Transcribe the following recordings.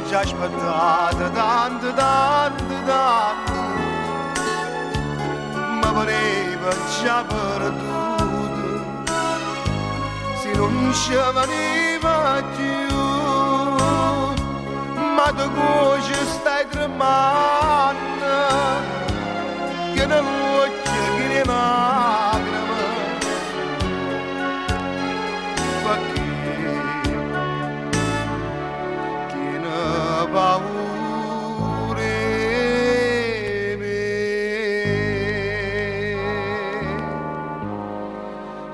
già aspettato tanto, tanto, tanto, ma pareva già perduto, se non ci veniva più, ma da cuore stai tremando, che nell'occhio che ne lacrime, perché paure mie.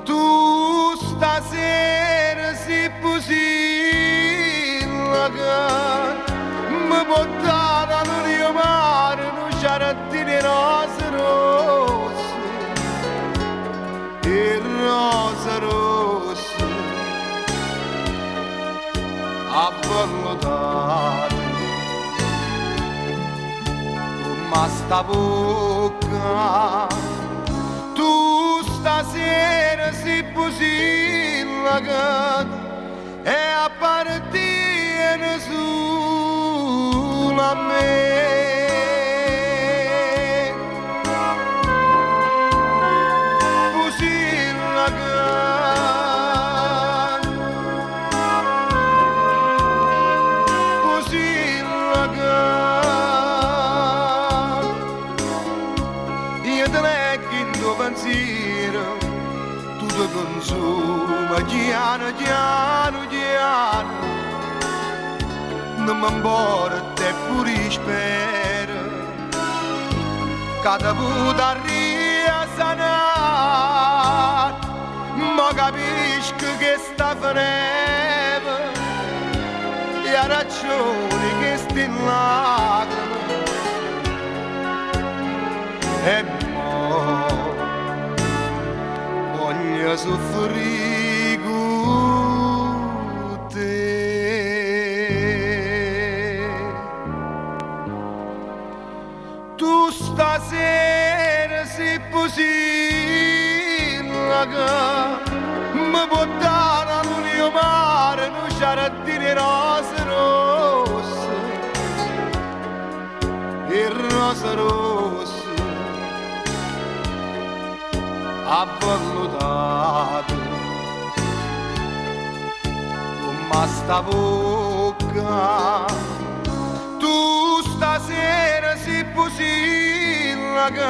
Tu stasera sei pusilla che mi portata nel mio mare un giardino rose rosse e rose rosse avvellutate. Ma sta bocca, tu stasera sei pusilla che è appartiene solo a me. Pusilla che pensiero, tu ti consuma piano, piano, piano, non mi importa te pure spero, che ti può risanare, ma capisco che sta finendo, e ha ragione che sta in lacrime, e voglio soffrire con te. Tu stasera sei pusilla che mi portata al mio mare un giardino rose rosse e rose rosse avvellutate, ma sta bocca, tu stasera sei pusilla che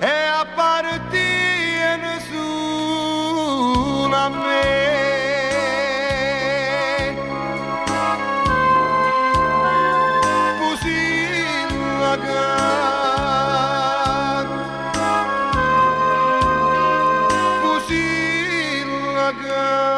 è appartiene solo a me. Pusilla che girl.